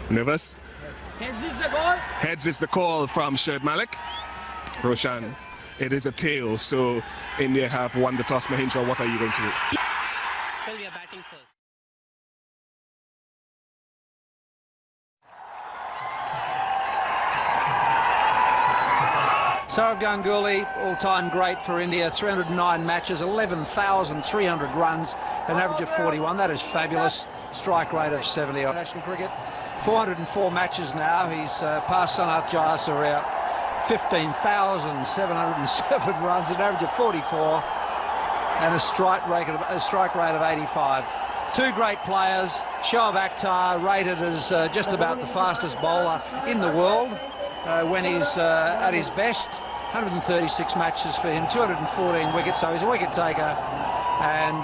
Nervous? Heads is the goal. Heads is the call from Shoaib Malik. Roshan, it is a tail, so India have won the toss. Mahindra, what are you going to do? Well, we are batting first. Sourav Ganguly, all-time great for India, 309 matches, 11,300 runs, an average of 41. That is fabulous. Strike rate of 70. National cricket, 404 matches now. He's passed Sanath Jayasuriya, 15,707 runs, an average of 44, and a strike rate of 85. Two great players. Shoaib Akhtar, rated as just about the fastest bowler in the world when he's at his best. 136 matches for him, 214 wickets, so he's a wicket taker, and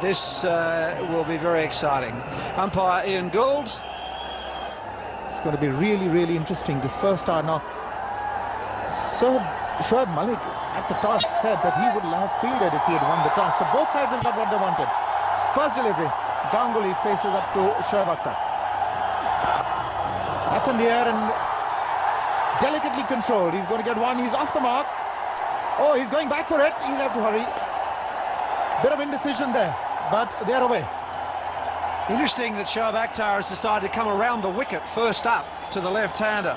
this will be very exciting. Umpire Ian Gould. It's going to be really, really interesting this first hour now. So Shoaib Malik at the toss said that he would have fielded if he had won the toss. So both sides have got what they wanted. First delivery, Ganguly faces up to Shoaib Akhtar. That's in the air and delicately controlled. He's going to get one. He's off the mark. Oh, he's going back for it. He'll have to hurry. Bit of indecision there, but they're away. Interesting that Shoaib Akhtar has decided to come around the wicket first up to the left-hander,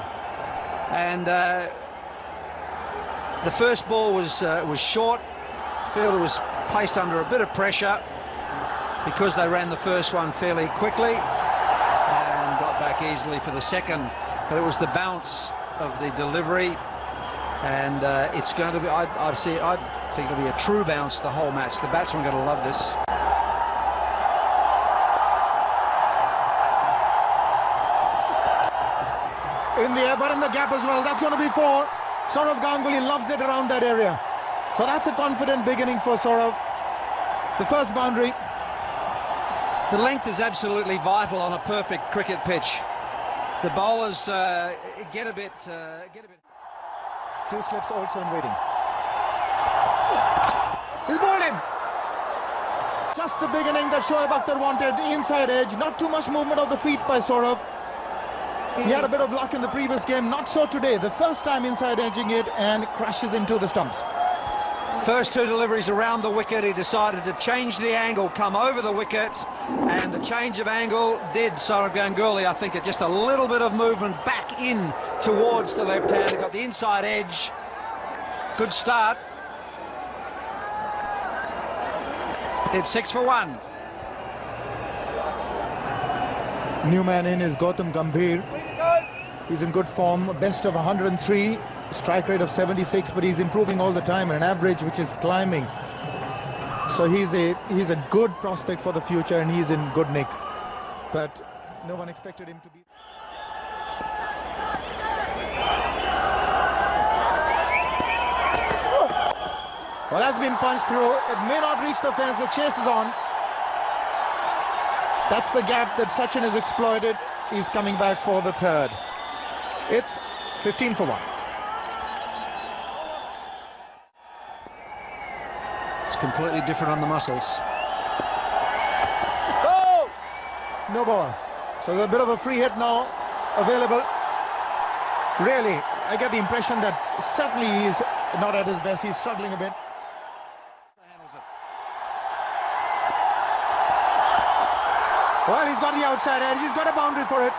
and the first ball was short. Fielder was placed under a bit of pressure because they ran the first one fairly quickly and got back easily for the second. But it was the bounce of the delivery, and it's going to be. I think it'll be a true bounce the whole match. The batsmen are going to love this. In the air, but in the gap as well. That's going to be four. Sourav Ganguly loves it around that area. So that's a confident beginning for Sourav. The first boundary. The length is absolutely vital on a perfect cricket pitch. The bowlers get a bit. Two slips also in waiting. He's bowled him. Just the beginning that Shoaib Akhtar wanted. The inside edge. Not too much movement of the feet by Sourav. He had a bit of luck in the previous game, not so today. The first time inside edging it and crashes into the stumps. First two deliveries around the wicket, he decided to change the angle, come over the wicket, and the change of angle did Sourav Ganguly, I think, just a little bit of movement back in towards the left hand. He got the inside edge. Good start. It's 6 for 1. New man in is Gautam Gambhir. He's in good form, best of 103, strike rate of 76, but he's improving all the time, an average which is climbing. So he's a good prospect for the future, and he's in good nick. But no one expected him to be. Well, that's been punched through. It may not reach the fence. The chase is on. That's the gap that Sachin has exploited. He's coming back for the third. It's 15 for 1. It's completely different on the muscles. Oh! No ball. So there's a bit of a free hit now available. Really, I get the impression that certainly he's not at his best. He's struggling a bit. Well, he's got the outside edge. He's got a boundary for it.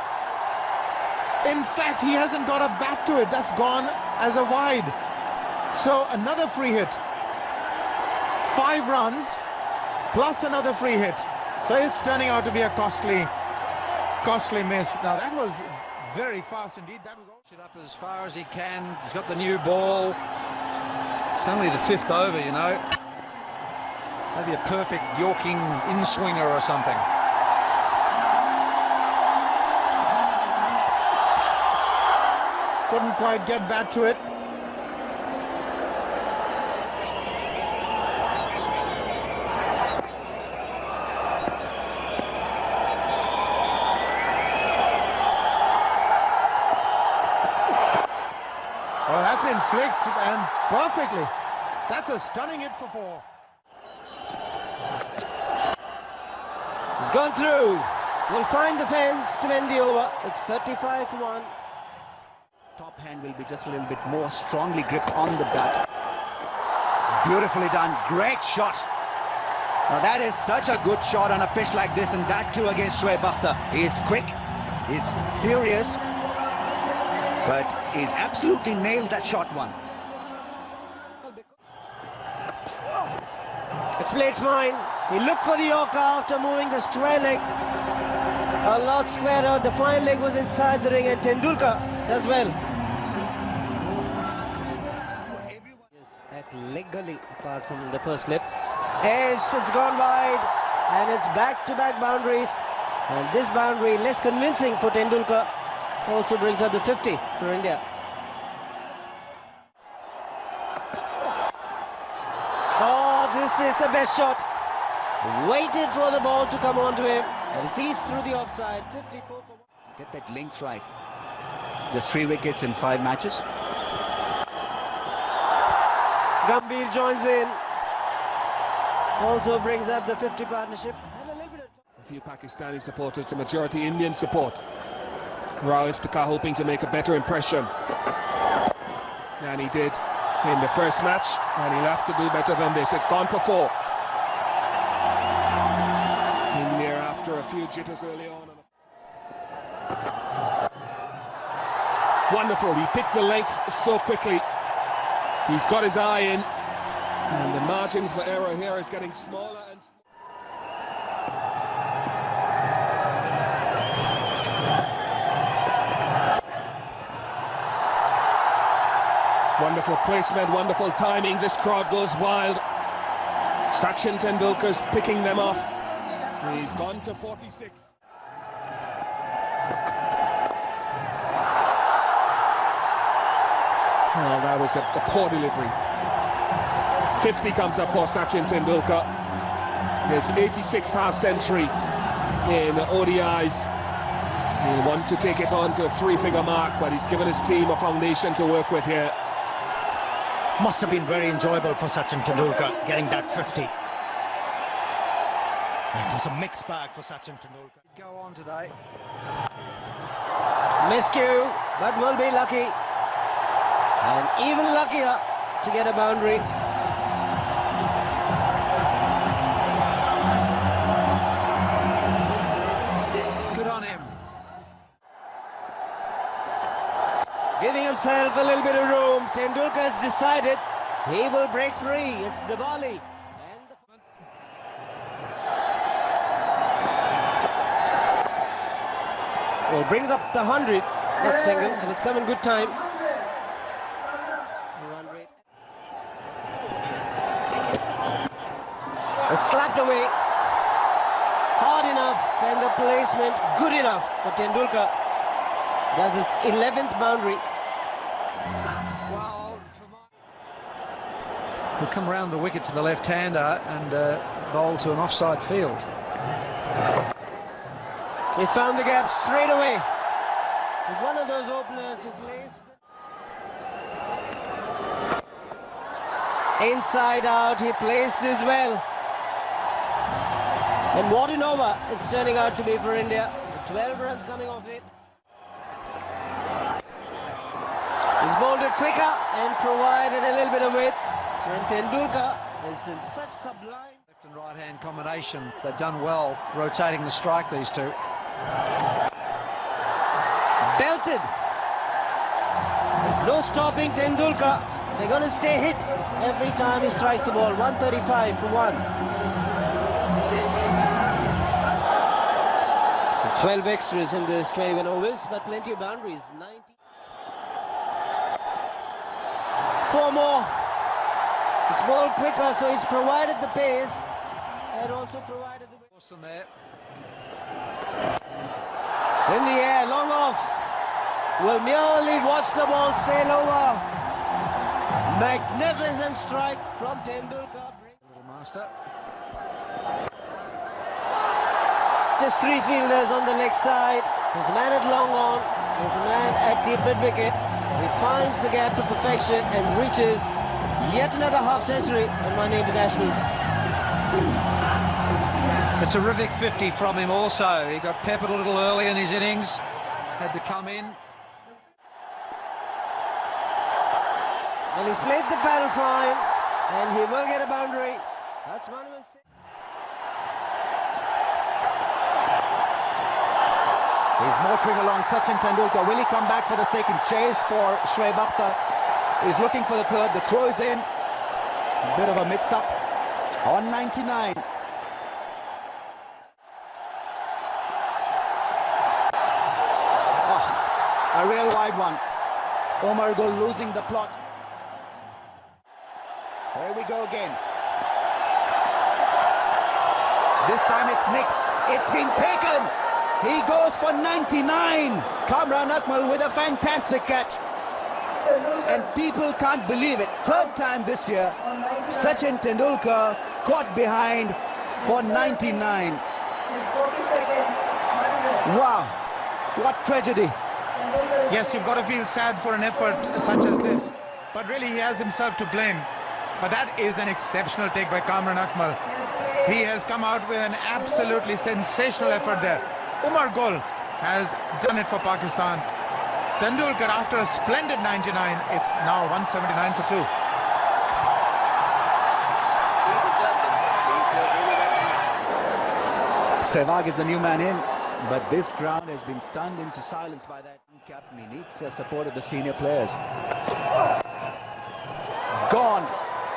In fact, he hasn't got a bat to it. That's gone as a wide. So another free hit. 5 runs plus another free hit. So it's turning out to be a costly miss. Now that was very fast indeed. That was all. It up as far as he can. He's got the new ball. It's only the 5th over, you know. Maybe a perfect Yorking in-swinger or something. Couldn't quite get back to it. Well, that's been flicked and perfectly. That's a stunning hit for 4. He's gone through. will find the fence to end the over. It's 35 for 1. Top hand will be just a little bit more strongly gripped on the bat. Beautifully done, great shot. Now that is such a good shot on a pitch like this, and that too against Shoaib Akhtar. He is quick, he's furious, but he's absolutely nailed that shot one. It's played fine. He looked for the Yorker after moving the square leg a lot squarer. The fine leg was inside the ring, and Tendulkar does well. Yes, at leg gully, apart from the first slip. Edged, it's gone wide, and it's back-to-back boundaries. And this boundary, less convincing for Tendulkar, also brings up the 50 for India. Oh, this is the best shot. Waited for the ball to come on to him, and sees through the offside. 54 for 1. Get that length right. Just 3 wickets in 5 matches. Gambhir joins in. Also brings up the 50 partnership. A few Pakistani supporters, the majority Indian support. Shoaib Akhtar hoping to make a better impression. And he did in the first match, and he'll have to do better than this. It's gone for 4. India after a few jitters early on. Wonderful, he picked the length so quickly. He's got his eye in, and the margin for error here is getting smaller and smaller. Wonderful placement, wonderful timing. This crowd goes wild. Sachin Tendulkar's picking them off. He's gone to 46. Oh, that was a poor delivery. 50 comes up for Sachin Tendulkar. His 86th half-century in ODIs. He'll want to take it on to a 3-figure mark, but he's given his team a foundation to work with here. Must have been very enjoyable for Sachin Tendulkar getting that 50. It was a mixed bag for Sachin Tendulkar. Go on today. Miscue, but will be lucky. And even luckier to get a boundary. Good on him. Giving himself a little bit of room. Tendulkar has decided he will break free. It's Diwali. Well, brings up the 100, that single, and it's come in good time. It's slapped away. Hard enough, and the placement good enough for Tendulkar. That's its 11th boundary. Well, he'll come round the wicket to the left-hander and bowl to an offside field. He's found the gap straight away. He's one of those openers who plays inside out. He plays this well. And what an over it's turning out to be for India. 12 runs coming off it. He's bowled it quicker and provided a little bit of width. And Tendulkar is in such sublime. Left and right-hand combination. They've done well rotating the strike, these two. Belted. There's no stopping Tendulkar. They're going to stay hit every time he strikes the ball. 135 for 1. 12 extras in this 21 overs, but plenty of boundaries. 90. 4 more. He's bowled quicker, so he's provided the pace and also provided the width. Awesome there. It's in the air, long off. Will merely watch the ball sail over. Magnificent strike from Tendulkar. Little master. Just 3 fielders on the leg side. There's a man at long on. There's a man at deep mid-wicket. He finds the gap to perfection and reaches yet another half-century and 1 internationals. The terrific 50 from him also. He got peppered a little early in his innings, had to come in. Well, he's played the battle fine, and he will get a boundary. That's one of his... He's motoring along. Sachin Tendulkar. Will he come back for the second? Chase for Shoaib Akhtar. He's looking for the third. The throw is in. A bit of a mix-up on 99. Oh, a real wide one. Umar Gul losing the plot. Here we go again. This time it's nicked. It's been taken. He goes for 99. Harbhajan Singh with a fantastic catch. And people can't believe it. Third time this year, Sachin Tendulkar caught behind for 99. Wow, what tragedy. Yes, you've got to feel sad for an effort such as this. But really, he has himself to blame. But that is an exceptional take by Harbhajan Singh. He has come out with an absolutely sensational effort there. Umar Gul has done it for Pakistan. Tendulkar, after a splendid 99, it's now 179 for 2. Sehwag is the new man in, but this ground has been stunned into silence by that captain. He needs the support of the senior players. Gone.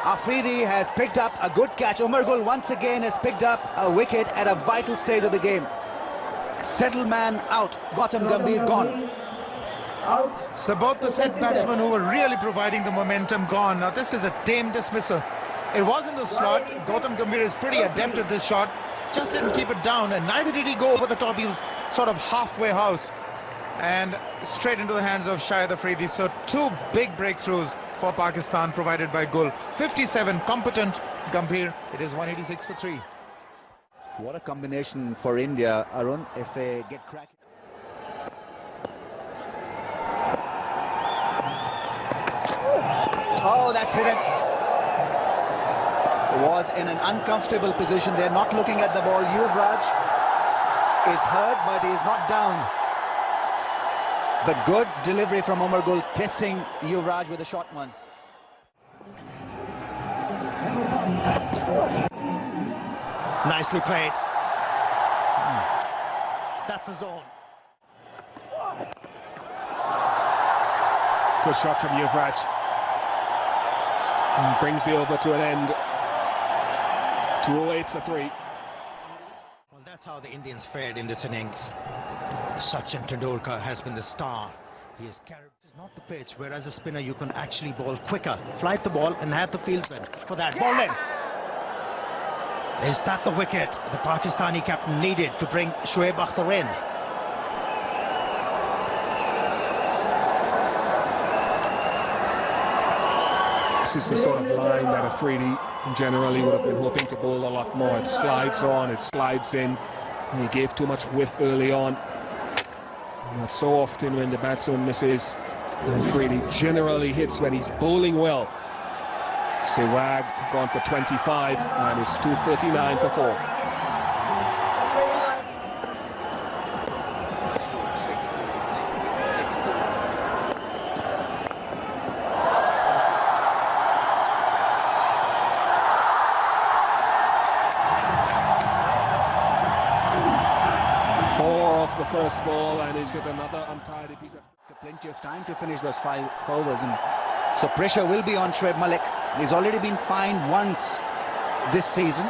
Afridi has picked up a good catch. Umar Gul once again has picked up a wicket at a vital stage of the game. Settled man out. Gautam Gambhir gone. So both the set batsmen who were really providing the momentum gone. Now this is a tame dismissal. It was in the slot. Gautam Gambhir is pretty adept at this shot. Just didn't keep it down, and neither did he go over the top. He was sort of halfway house and straight into the hands of Shoaib Akhtar. So two big breakthroughs for Pakistan provided by Gul. 57 competent Gambhir. It is 186 for 3. What a combination for India, Arun, if they get cracking. Oh, that's hit him. Was in an uncomfortable position. They're not looking at the ball. Yuvraj is hurt, but he's not down. But good delivery from Umar Gul, testing Yuvraj with a short one. Nicely played. That's a zone. Good shot from Yuvraj. And brings the over to an end. 208 for 3. Well, that's how the Indians fared in this innings. Sachin Tendulkar has been the star. He has carried. This is not the pitch, whereas a spinner you can actually bowl quicker, flight the ball and have the fieldsman for that. Ball in. Is that the wicket the Pakistani captain needed to bring Shoaib Akhtar in? This is the sort of line that Afridi generally would have been hoping to bowl a lot more. It slides on, it slides in. He gave too much width early on. Not so often when the batsman misses. Afridi generally hits when he's bowling well. Sehwag gone for 25 and it's 239 for 4. The first ball, and is it another untidy piece of... Plenty of time to finish those 5 overs, and so pressure will be on Shoaib Malik. He's already been fined once this season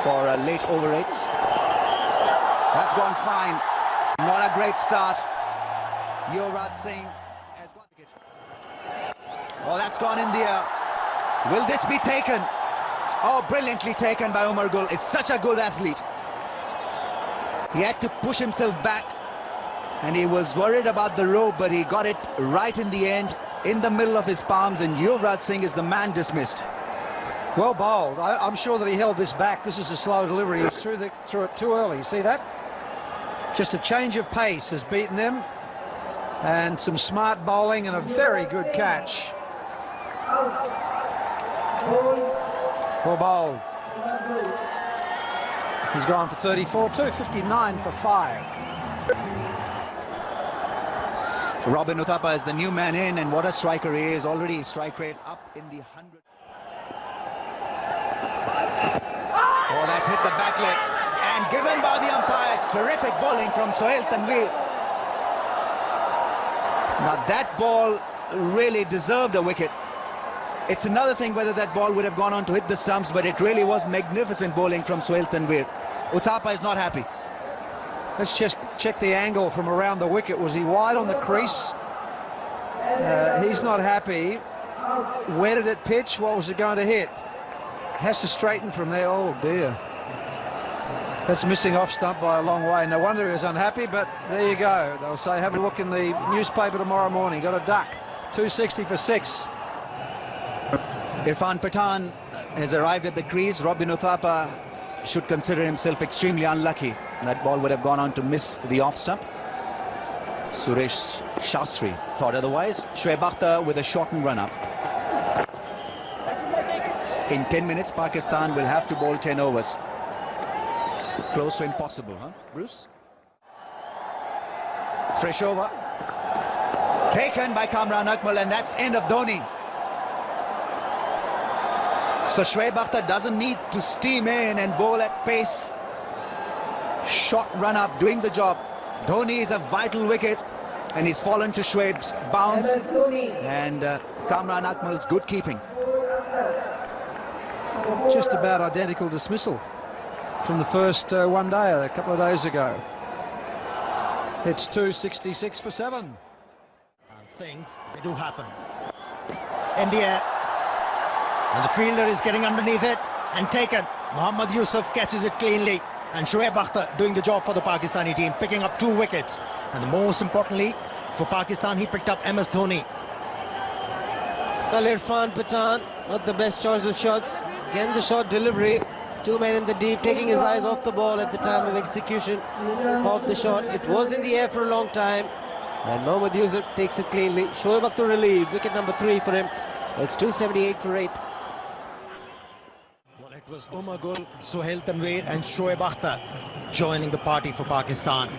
for late over rates. That's gone fine. Not a great start. Harbhajan Singh has got it. Oh, that's gone in the air. Will this be taken? Oh, brilliantly taken by Umar Gul. It's such a good athlete. He had to push himself back, and he was worried about the rope, but he got it right in the end, in the middle of his palms, and Harbhajan Singh is the man dismissed. Well bowled. I'm sure that he held this back. This is a slow delivery. He threw it too early. You see that? Just a change of pace has beaten him, and some smart bowling and a very good catch. Well bowled. He's gone for 34, 259 for 5. Robin Uthappa is the new man in, and what a striker he is. Already strike rate up in the 100. Oh, that's hit the back leg and given by the umpire. Terrific bowling from Shoaib Akhtar. Now that ball really deserved a wicket. It's another thing whether that ball would have gone on to hit the stumps, but it really was magnificent bowling from Shoaib Akhtar. Uthappa is not happy. Let's just check the angle from around the wicket. Was he wide on the crease? He's not happy. Where did it pitch? What was it going to hit? Has to straighten from there. Oh dear. That's missing off stump by a long way. No wonder he was unhappy, but there you go. They'll say, have a look in the newspaper tomorrow morning. Got a duck. 260 for 6. Irfan Pathan has arrived at the crease. Robin Uthappa should consider himself extremely unlucky. That ball would have gone on to miss the off stump. Suresh Shastri thought otherwise. Shoaib Akhtar with a shortened run-up. In 10 minutes, Pakistan will have to bowl 10 overs. Close to impossible, huh, Bruce? Fresh over. Taken by Kamran Akmal, and that's end of Dhoni. So Shoaib Akhtar doesn't need to steam in and bowl at pace. Short run-up, doing the job. Dhoni is a vital wicket, and he's fallen to Shoaib's bounce and Kamran Akmal's good keeping. Just about identical dismissal from the first one day, a couple of days ago. It's 266 for 7. Things, they do happen. In the air. And the fielder is getting underneath it and taken. Mohammad Yusuf catches it cleanly. And Shoaib Akhtar doing the job for the Pakistani team, picking up 2 wickets. And most importantly, for Pakistan, he picked up MS Dhoni. Well, Irfan Pathan, not the best choice of shots. Again, the short delivery. 2 men in the deep, taking his eyes off the ball at the time of execution of the shot. It was in the air for a long time. And Mohammad Yusuf takes it cleanly. Shoaib Akhtar relieved, wicket number 3 for him. It's 278 for 8. Well, it was Umar Gul, Sohail Tanveer and Shoaib Akhtar joining the party for Pakistan.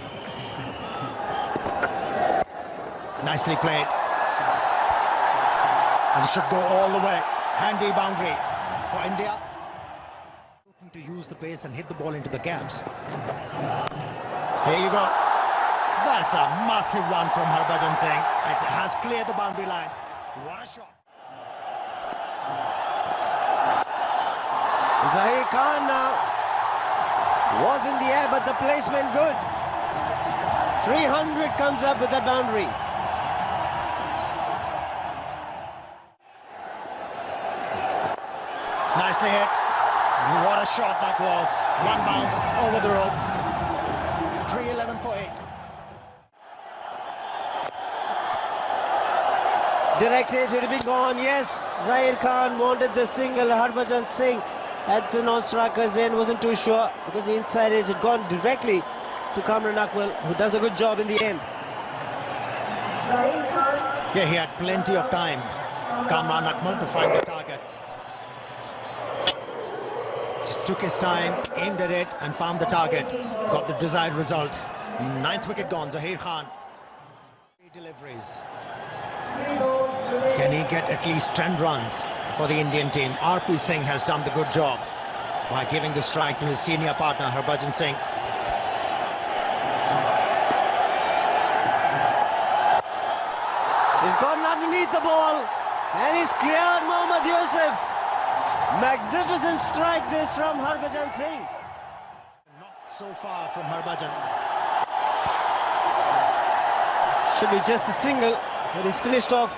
Nicely played. And it should go all the way. Handy boundary for India. Looking to use the pace and hit the ball into the gaps. Here you go. That's a massive one from Harbhajan Singh. It has cleared the boundary line. What a shot. Zahir Khan now was in the air, but the placement good. 300 comes up with that boundary. Nicely hit. What a shot that was. One bounce over the rope. 311 for 8. Directed, it had been gone. Yes, Zahir Khan wanted the single. Harbhajan Singh at the non-striker's end wasn't too sure because the inside edge had gone directly to Kamran Akmal, who does a good job in the end. Yeah, he had plenty of time, Kamran Akmal, to find the target. Just took his time, aimed at it and found the target. Got the desired result. 9th wicket gone, Zahir Khan. 3 deliveries. Can he get at least 10 runs for the Indian team? RP Singh has done the good job by giving the strike to his senior partner, Harbhajan Singh. He's gone underneath the ball and he's cleared Mohammad Yusuf. Magnificent strike this from Harbhajan Singh. Not so far from Harbhajan. Should be just a single, but he's finished off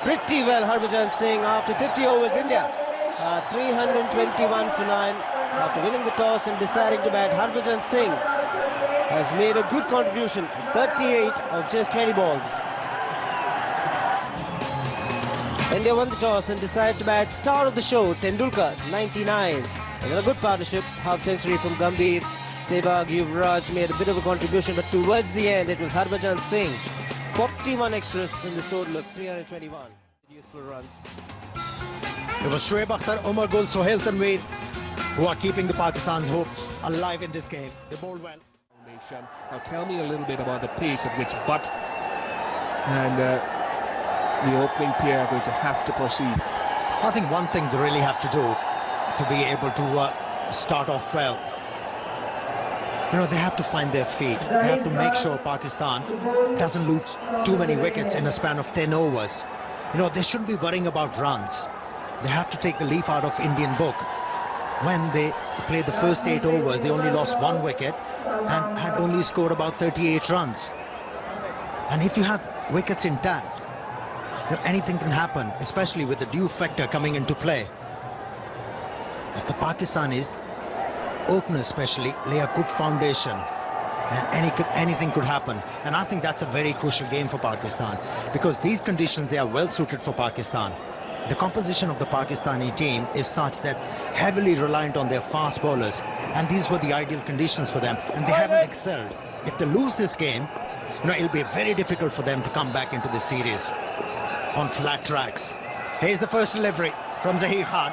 pretty well, Harbhajan Singh, after 50 overs. India 321 for 9 after winning the toss and deciding to bat. Harbhajan Singh has made a good contribution, 38 of just 20 balls. India won the toss and decided to bat. Star of the show, Tendulkar, 99. And a good partnership, half century from Gambhir. Sehwag, Yuvraj made a bit of a contribution, but towards the end it was Harbhajan Singh. 41 extras in this total of 321 useful runs. It was Shoaib Akhtar, Umar Gul, Sohail Tanveer who are keeping the Pakistan's hopes alive in this game. They bowled well. Now tell me a little bit about the pace at which Butt and the opening pair are going to have to proceed. I think one thing they really have to do to be able to start off well, they have to find their feet. They have to make sure Pakistan doesn't lose too many wickets in a span of 10 overs. They shouldn't be worrying about runs. They have to take the leaf out of Indian book. When they played the first 8 overs, they only lost 1 wicket and had only scored about 38 runs. And if you have wickets intact, anything can happen, especially with the dew factor coming into play. If the Pakistanis, openers especially, lay a good foundation, and anything could happen. And I think that's a very crucial game for Pakistan, because these conditions, they are well suited for Pakistan. The composition of the Pakistani team is such that heavily reliant on their fast bowlers, and these were the ideal conditions for them, and they haven't excelled. If they lose this game, it'll be very difficult for them to come back into the series on flat tracks. Here's the first delivery from Zaheer Khan.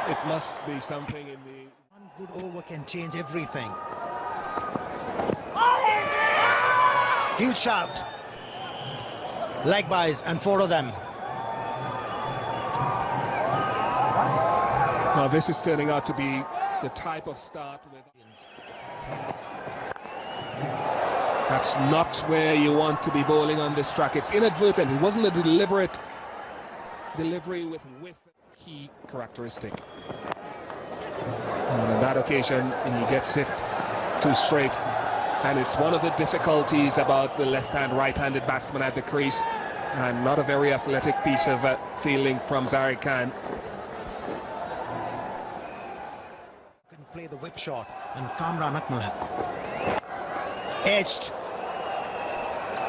It must be something in the... One good over can change everything. Huge shout. Leg byes, and 4 of them. Now this is turning out to be the type of start with... That's not where you want to be bowling on this track. It's inadvertent. It wasn't a deliberate delivery with key characteristic. And on that occasion, he gets it too straight. And it's one of the difficulties about the left-hand, right-handed batsman at the crease. And not a very athletic piece of fielding from Zaheer Khan. Can play the whip shot, and Kamran Akmal edged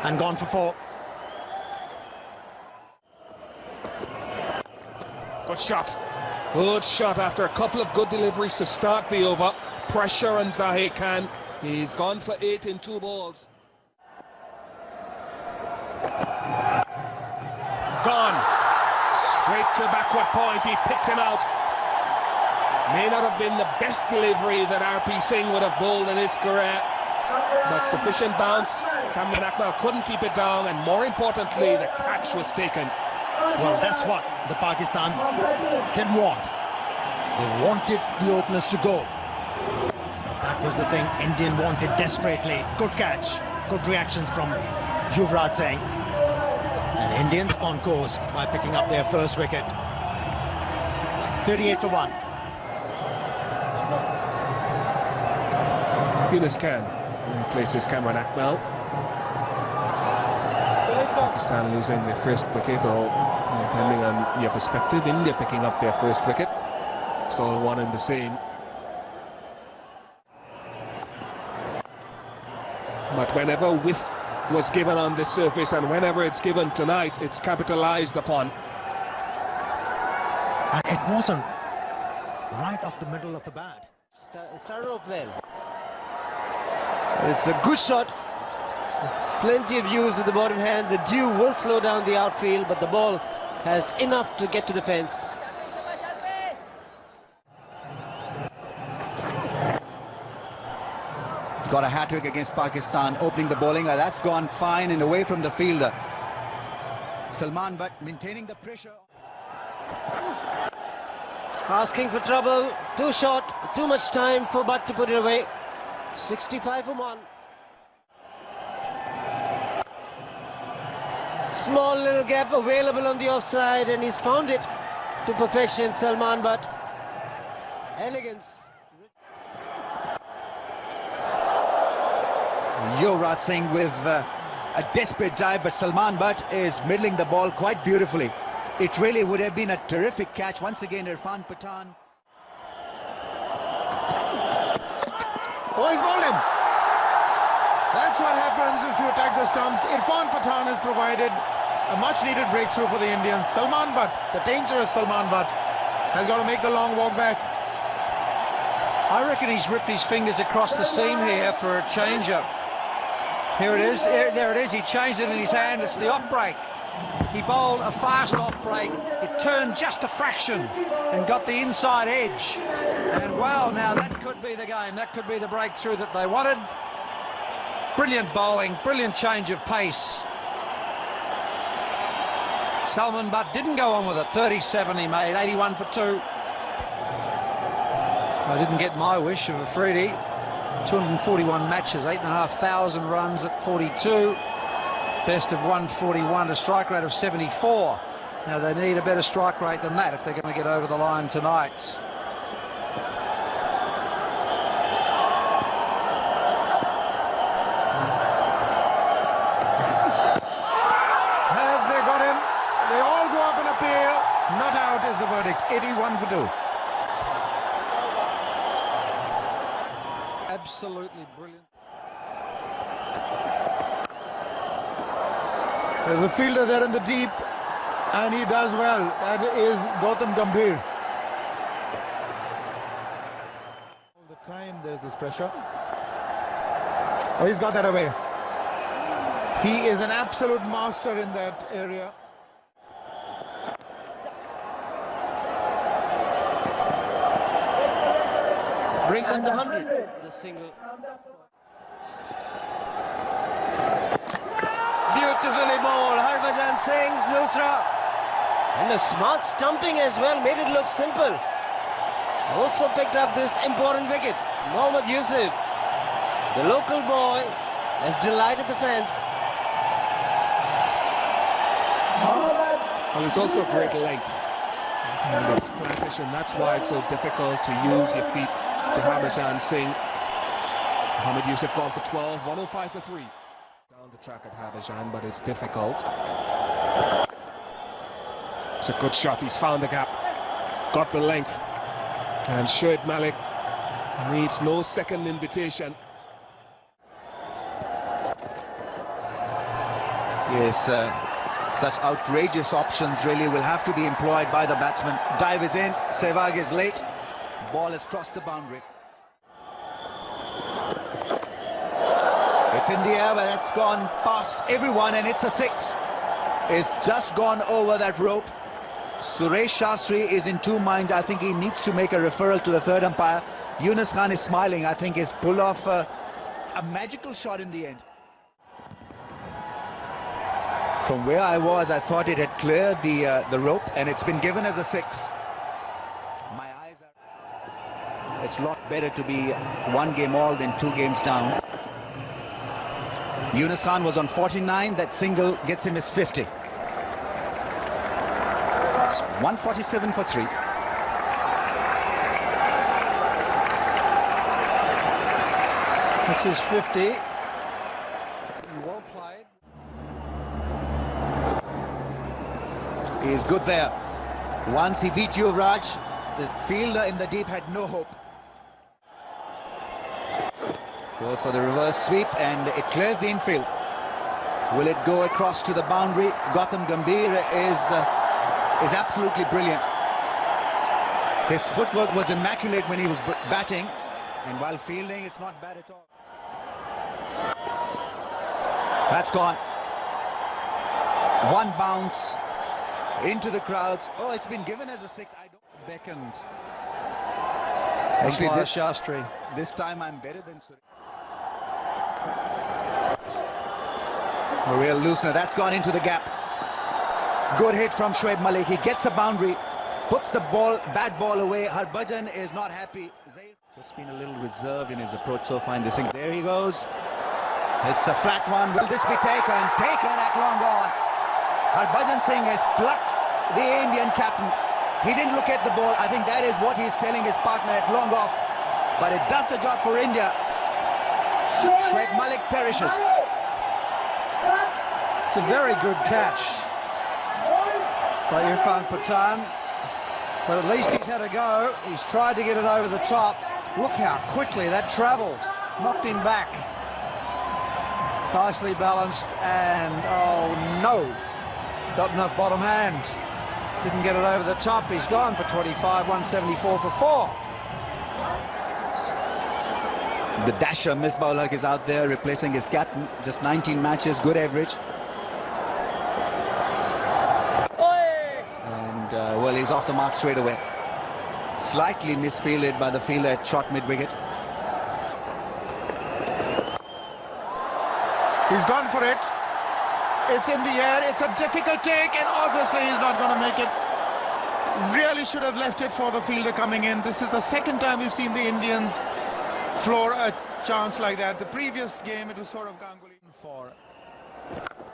and gone for 4. Good shot. Good shot after a couple of good deliveries to start the over. Pressure on Zaheer Khan. He's gone for 8 in 2 balls. Gone. Straight to backward point. He picked him out. May not have been the best delivery that RP Singh would have bowled in his career, but sufficient bounce. Kamran Akmal couldn't keep it down, and more importantly, the catch was taken. Well, that's what the Pakistan didn't want. They wanted the openers to go. That was the thing Indian wanted desperately. Good catch, good reactions from Yuvraj Singh. And Indians on course by picking up their first wicket. 38 for 1. Younis Khan replaces Kamran Akmal. Pakistan losing their first wicket, or depending on your perspective, India picking up their first wicket. It's all one and the same. But whenever width was given on this surface, and whenever it's given tonight, it's capitalized upon. And it wasn't right off the middle of the bat. Started off well. It's a good shot. Plenty of use with the bottom hand. The dew will slow down the outfield, but the ball has enough to get to the fence. Got a hat-trick against Pakistan, opening the bowling. That's gone fine and away from the fielder. Salman Butt maintaining the pressure. Asking for trouble. Too short. Too much time for Butt to put it away. 65 for 1. Small little gap available on the offside, and he's found it to perfection. Salman Butt. Elegance. Yuvraj Singh with a desperate dive, but Salman Butt is middling the ball quite beautifully. It really would have been a terrific catch. Once again, Irfan Pathan. Oh, he's bowled him. That's what happens if you attack the stumps. Irfan Pathan has provided a much-needed breakthrough for the Indians. Salman Butt, the dangerous Salman Butt, has got to make the long walk back. I reckon he's ripped his fingers across the seam here for a change-up. Here it is. There it is. He changed it in his hand. It's the off break. He bowled a fast off break. It turned just a fraction and got the inside edge. And wow, now that could be the game. That could be the breakthrough that they wanted. Brilliant bowling, brilliant change of pace. Salman Butt didn't go on with it. 37 he made, 81 for 2. I didn't get my wish of Afridi. 241 matches, 8,500 runs at 42. Best of 141, a strike rate of 74. Now they need a better strike rate than that if they're going to get over the line tonight. Have they got him? They all go up in appeal. Not out is the verdict. 81 for 2. Absolutely brilliant. There's a fielder there in the deep, and he does well. That is Gautam Gambhir. All the time there's this pressure. Oh, he's got that away. He is an absolute master in that area. Brings under 100. The single. Beautifully bowled. Harbhajan Singh's dusra. And a smart stumping as well. Made it look simple. Also picked up this important wicket. Mohammad Yusuf, the local boy, has delighted the fans. And it's also great length. And it's flattish, and that's why it's so difficult to use your feet to Harbhajan Singh. Mohammad Yusuf gone for 12, 105 for 3. Down the track at Harbhajan, but it's difficult. It's a good shot, he's found the gap, got the length. And Shoaib Malik needs no second invitation. Yes, such outrageous options really will have to be employed by the batsman. Dive is in, Sehwag is late, ball has crossed the boundary. It's in the air, but that's gone past everyone, and it's a 6. It's just gone over that rope. Suresh Shastri is in two minds. I think he needs to make a referral to the third umpire. Younis Khan is smiling. I think he's pulled off a magical shot in the end. From where I was, I thought it had cleared the rope, and it's been given as a 6. My eyes are... It's a lot better to be 1 game all than 2 games down. Younis Khan was on 49. That single gets him his 50. It's 147 for 3. That's his 50. Well played. He's good there. Once he beat Yuvraj, the fielder in the deep had no hope. Goes for the reverse sweep, and it clears the infield. Will it go across to the boundary? Gautam Gambhir is absolutely brilliant. His footwork was immaculate when he was batting, and while fielding, it's not bad at all. That's gone. 1 bounce into the crowds. Oh, it's been given as a 6. I don't Beckoned. actually Umpire Shastri. this time I'm better than Suresh. A real loosener. That's gone into the gap. Good hit from Shoaib Malik. He gets a boundary, puts the bad ball away. Harbhajan is not happy. Just been a little reserved in his approach so far in this thing. There he goes. It's a flat one. Will this be taken? Taken at long on. Harbhajan Singh has plucked the Indian captain. He didn't look at the ball. I think that is what he's telling his partner at long off. But it does the job for India. Shoaib Malik perishes. It's a very good catch by Irfan Pathan, but at least he's had a go. He's tried to get it over the top. Look how quickly that travelled, knocked him back. Nicely balanced, and oh no, got enough bottom hand. Didn't get it over the top. He's gone for 25, 174 for 4. The dasher Misbah-ul-Haq is out there replacing his captain. Just 19 matches, good average. He's off the mark straight away. Slightly misfielded by the fielder at short mid-wicket. He's gone for it. It's in the air. It's a difficult take, and obviously he's not going to make it. Really should have left it for the fielder coming in. This is the second time we've seen the Indians floor a chance like that. The previous game, it was sort of Ganguly for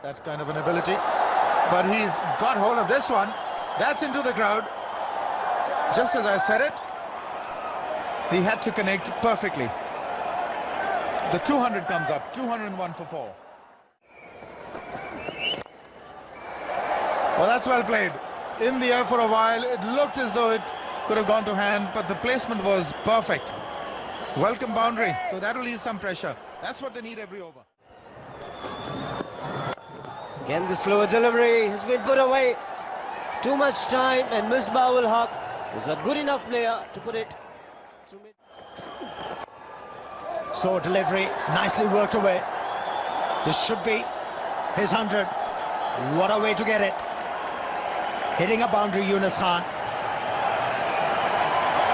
that kind of an ability. But he's got hold of this one. That's into the crowd. Just as I said it, he had to connect perfectly. The 200 comes up, 201 for 4. Well, that's well played. In the air for a while, it looked as though it could have gone to hand, but the placement was perfect. Welcome boundary, so that will ease some pressure. That's what they need every over. Again, the slower delivery has been put away. Too much time, and Misbah-ul-Haq was a good enough player to put it through mid. So delivery, nicely worked away. This should be his 100. What a way to get it. Hitting a boundary, Younis Khan.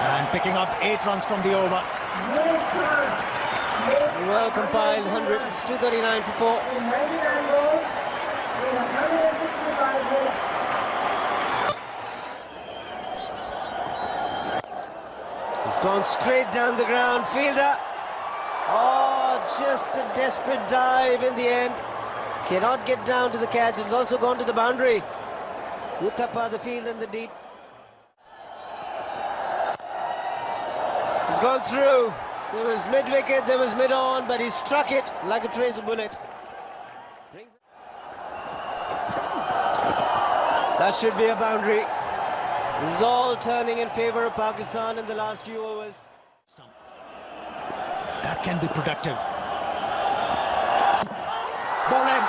And picking up 8 runs from the over. Well compiled 100. It's 239 for 4. He's gone straight down the ground. Fielder. Oh, just a desperate dive in the end. Cannot get down to the catch. It's also gone to the boundary. Uthappa the field in the deep. He's gone through. There was mid-wicket, there was mid-on, but he struck it like a tracer bullet. That should be a boundary. This is all turning in favour of Pakistan in the last few overs. That can be productive. Ball in.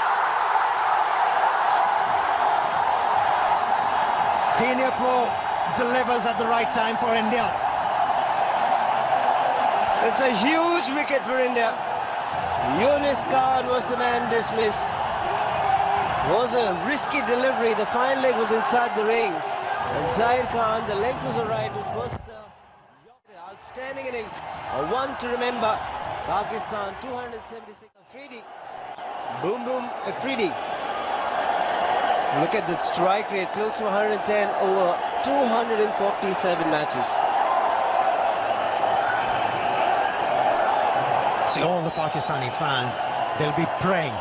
Senior pro delivers at the right time for India. It's a huge wicket for India. Younis Khan was the man dismissed. It was a risky delivery. The fine leg was inside the ring. And Zaid Khan, the length was alright. It was the outstanding innings. A one to remember. Pakistan 276. Afridi. Boom boom Afridi. Look at the strike rate, close to 110 over 247 matches. See, all the Pakistani fans, they'll be praying,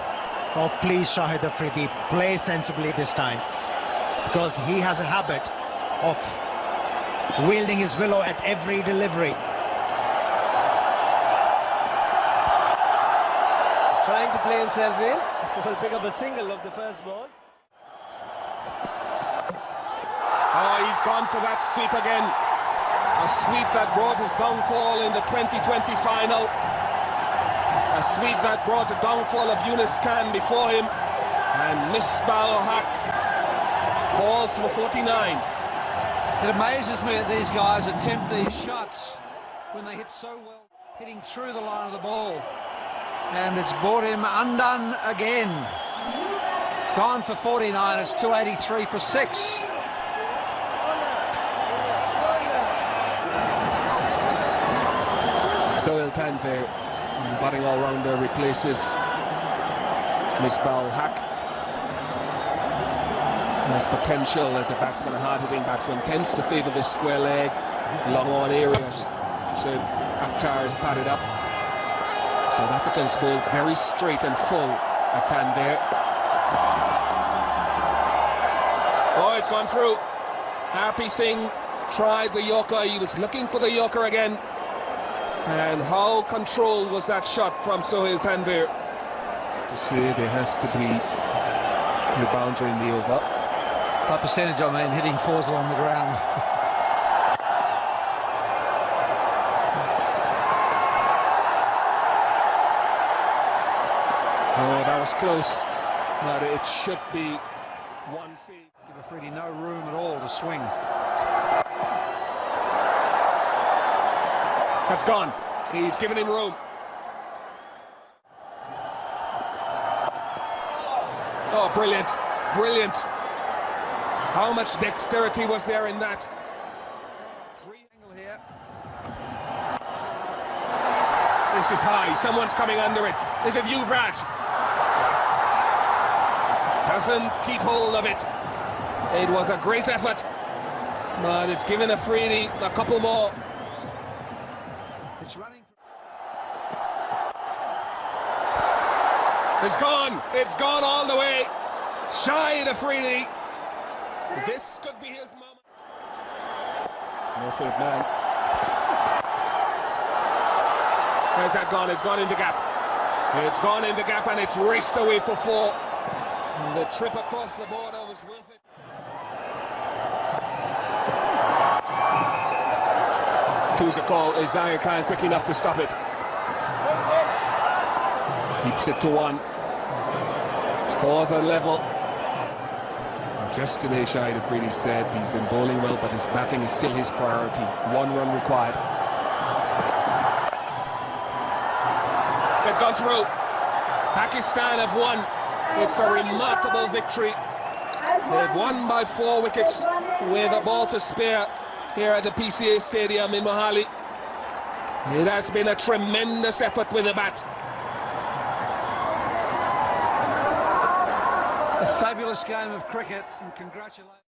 oh please Shahid Afridi, play sensibly this time, because he has a habit of wielding his willow at every delivery. Trying to play himself in. Will pick up a single of the first ball. Oh, he's gone for that sweep again. A sweep that brought his downfall in the 2020 final. A sweep that brought the downfall of Younis Khan before him. And Misbah-ul-Haq falls for 49. It amazes me that these guys attempt these shots when they hit so well, hitting through the line of the ball. And it's brought him undone again. It's gone for 49, it's 283 for 6. Shoaib Akhtar, batting all-rounder, replaces Misbah-ul-Haq. Has potential as a batsman, a hard-hitting batsman, tends to favour this square leg, long on areas. Shoaib Akhtar has padded up. South Africans bowled very straight and full at Tanvir. Oh, it's gone through. Harbhajan Singh tried the Yorker. He was looking for the Yorker again. And how controlled was that shot from Shoaib Tanvir? To say there has to be a boundary in the over. By percentage, I mean hitting 4s along the ground. Oh, that was close. But it should be 1C. Give Afridi no room at all to swing. That's gone. He's given him room. Oh, brilliant. Brilliant. How much dexterity was there in that? Angle here. This is high. Someone's coming under it. Is it Yuvraj? Doesn't keep hold of it. It was a great effort, but it's given Afridi a couple more. It's running. It's gone. It's gone all the way. Shoaib Akhtar. This could be his moment. Norfield man. Where's that gone? It's gone in the gap. It's gone in the gap and it's raced away for 4. And the trip across the border was worth it. Two's a call. Is Younis Khan quick enough to stop it? Keeps it to 1. Scores a level. Just today, Shoaib Akhtar said he's been bowling well, but his batting is still his priority. 1 run required. It's gone through. Pakistan have won. It's a remarkable victory. They've won by 4 wickets with a ball to spare here at the PCA Stadium in Mohali. It has been a tremendous effort with the bat. A fabulous game of cricket, and congratulations.